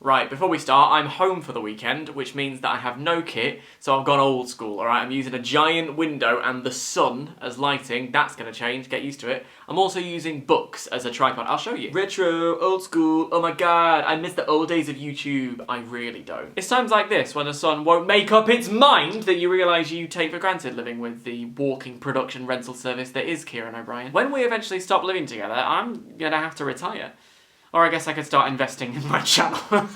Right, before we start, I'm home for the weekend, which means that I have no kit, so I've gone old school, alright? I'm using a giant window and the sun as lighting. That's going to change, get used to it. I'm also using books as a tripod. I'll show you. Retro, old school, oh my god, I miss the old days of YouTube. I really don't. It's times like this when the sun won't make up its mind that you realise you take for granted living with the walking production rental service that is Kieran O'Brien. When we eventually stop living together, I'm going to have to retire. Or I guess I could start investing in my channel.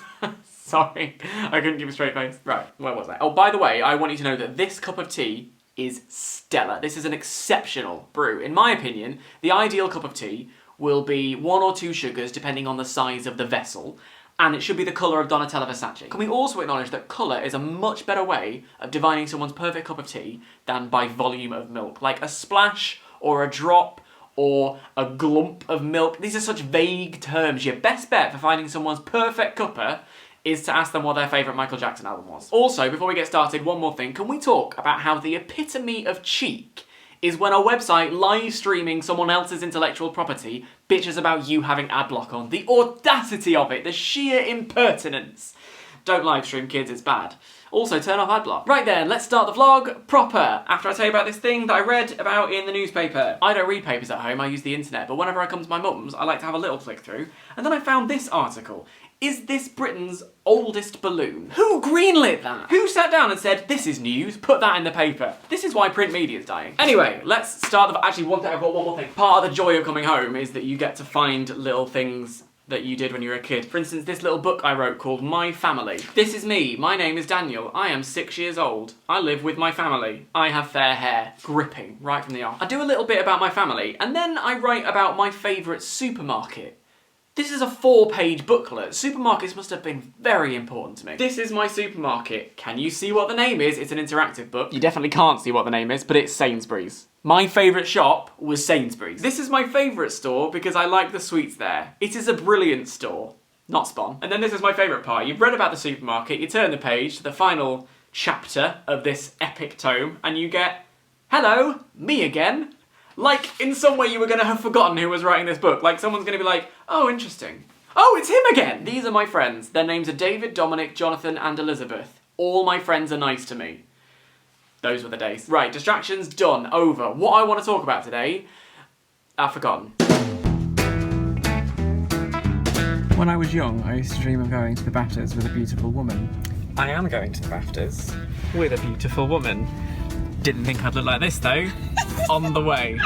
Sorry, I couldn't keep a straight face. Right, where was I? Oh, by the way, I want you to know that this cup of tea is stellar. This is an exceptional brew. In my opinion, the ideal cup of tea will be 1 or 2 sugars, depending on the size of the vessel, and it should be the colour of Donatella Versace. Can we also acknowledge that colour is a much better way of divining someone's perfect cup of tea than by volume of milk? Like a splash or a drop or a glump of milk. These are such vague terms. Your best bet for finding someone's perfect cuppa is to ask them what their favourite Michael Jackson album was. Also, before we get started, one more thing. Can we talk about how the epitome of cheek is when a website live streaming someone else's intellectual property bitches about you having ad block on? The audacity of it, the sheer impertinence. Don't live stream, kids, it's bad. Also, turn off adblock. Right then, let's start the vlog proper. After I tell you about this thing that I read about in the newspaper. I don't read papers at home, I use the internet, but whenever I come to my mum's, I like to have a little flick through. And then I found this article. Is this Britain's oldest balloon? Who greenlit that? Who sat down and said, this is news, put that in the paper? This is why print media is dying. Anyway, let's start the... Actually, I've got one more thing. Part of the joy of coming home is that you get to find little things that you did when you were a kid. For instance, this little book I wrote called My Family. This is me. My name is Daniel. I am 6 years old. I live with my family. I have fair hair. Gripping, right from the off. I do a little bit about my family, and then I write about my favourite supermarket. This is a 4-page booklet. Supermarkets must have been very important to me. This is my supermarket. Can you see what the name is? It's an interactive book. You definitely can't see what the name is, but it's Sainsbury's. My favourite shop was Sainsbury's. This is my favourite store because I like the sweets there. It is a brilliant store. Not Spon. And then this is my favourite part. You've read about the supermarket, you turn the page to the final chapter of this epic tome, and you get, hello, me again. Like, in some way you were going to have forgotten who was writing this book. Like, someone's going to be like, oh, interesting. Oh, it's him again! These are my friends. Their names are David, Dominic, Jonathan, and Elizabeth. All my friends are nice to me. Those were the days. Right, distractions done, over. What I want to talk about today, I've forgotten. When I was young, I used to dream of going to the BAFTAs with a beautiful woman. I am going to the BAFTAs with a beautiful woman. Didn't think I'd look like this though. On the way.